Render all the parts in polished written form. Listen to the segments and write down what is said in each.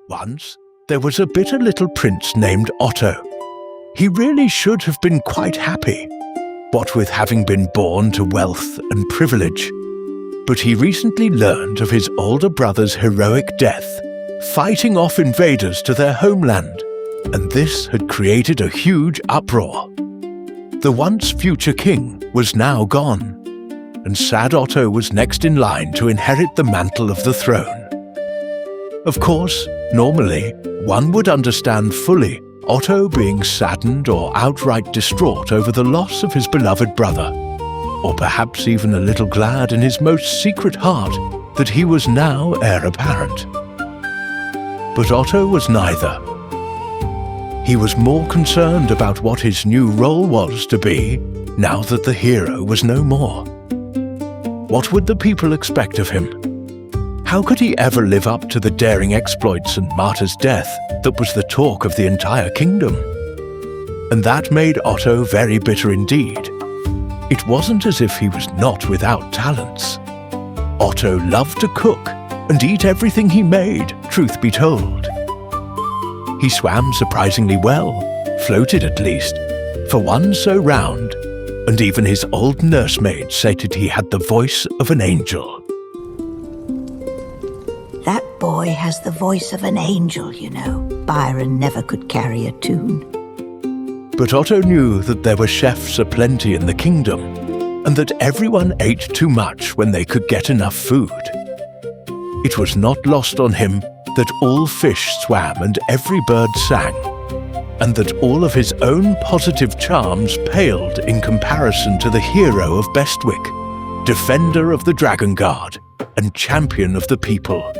Once, there was a bitter little prince named Otto. He really should have been quite happy, what with having been born to wealth and privilege. But he recently learned of his older brother's heroic death, fighting off invaders to their homeland, and this had created a huge uproar. The once future king was now gone, and sad Otto was next in line to inherit the mantle of the throne. Of course, normally, one would understand fully Otto being saddened or outright distraught over the loss of his beloved brother, or perhaps even a little glad in his most secret heart that he was now heir apparent. But Otto was neither. He was more concerned about what his new role was to be now that the hero was no more. What would the people expect of him? How could he ever live up to the daring exploits and martyr's death that was the talk of the entire kingdom? And that made Otto very bitter indeed. It wasn't as if he was not without talents. Otto loved to cook and eat everything he made, truth be told. He swam surprisingly well, floated at least, for one so round, and even his old nursemaid stated he had the voice of an angel. That boy has the voice of an angel, you know. Byron never could carry a tune. But Otto knew that there were chefs aplenty in the kingdom, and that everyone ate too much when they could get enough food. It was not lost on him that all fish swam and every bird sang, and that all of his own positive charms paled in comparison to the hero of Bestwick, defender of the Dragon Guard and champion of the people,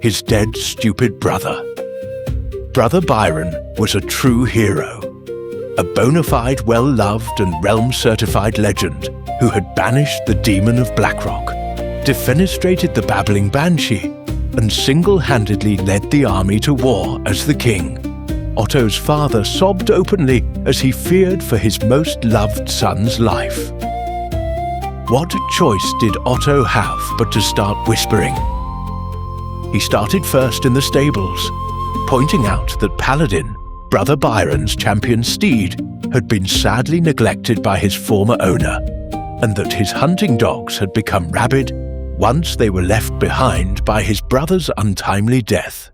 his dead stupid brother. Brother Byron was a true hero, a bona fide well-loved and realm-certified legend who had banished the demon of Blackrock, defenestrated the babbling banshee, and single-handedly led the army to war as the king. Otto's father sobbed openly as he feared for his most loved son's life. What choice did Otto have but to start whispering? He started first in the stables, pointing out that Paladin, Brother Byron's champion steed, had been sadly neglected by his former owner, and that his hunting dogs had become rabid once they were left behind by his brother's untimely death.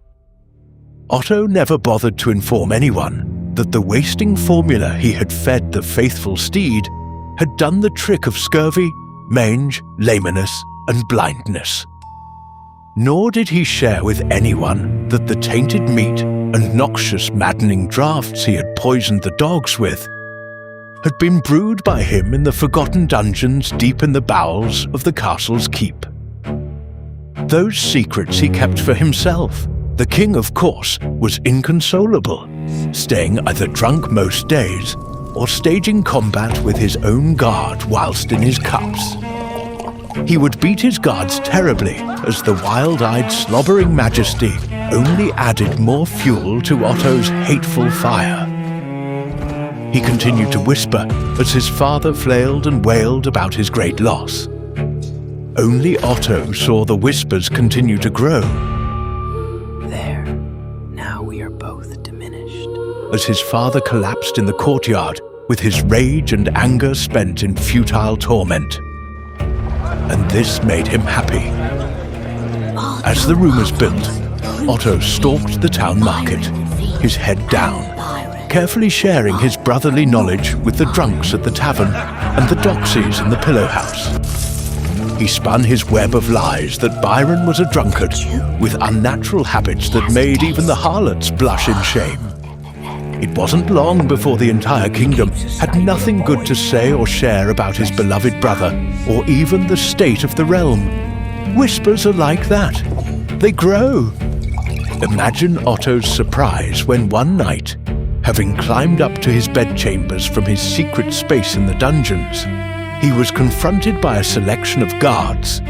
Otto never bothered to inform anyone that the wasting formula he had fed the faithful steed had done the trick of scurvy, mange, lameness, and blindness. Nor did he share with anyone that the tainted meat and noxious maddening draughts he had poisoned the dogs with had been brewed by him in the forgotten dungeons deep in the bowels of the castle's keep. Those secrets he kept for himself. The king, of course, was inconsolable, staying either drunk most days or staging combat with his own guard whilst in his cups. He would beat his guards terribly as the wild-eyed, slobbering majesty only added more fuel to Otto's hateful fire. He continued to whisper as his father flailed and wailed about his great loss. Only Otto saw the whispers continue to grow. There, now we are both diminished. As his father collapsed in the courtyard with his rage and anger spent in futile torment. And this made him happy. As the rumors built, Otto stalked the town market, his head down, carefully sharing his brotherly knowledge with the drunks at the tavern and the doxies in the pillow house. He spun his web of lies that Byron was a drunkard with unnatural habits that made even the harlots blush in shame. It wasn't long before the entire kingdom had nothing good to say or share about his beloved brother, or even the state of the realm. Whispers are like that. They grow. Imagine Otto's surprise when one night, having climbed up to his bedchambers from his secret space in the dungeons, he was confronted by a selection of guards,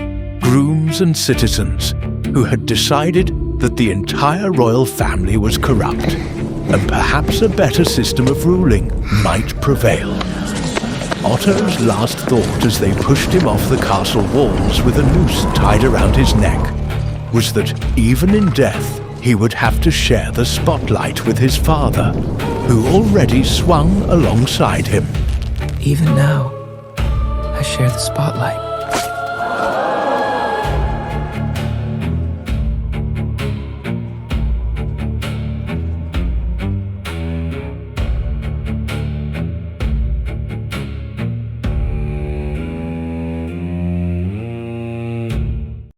grooms and citizens who had decided that the entire royal family was corrupt, and perhaps a better system of ruling might prevail. Otto's last thought as they pushed him off the castle walls with a noose tied around his neck was that even in death, he would have to share the spotlight with his father, who already swung alongside him. Even now, I share the spotlight.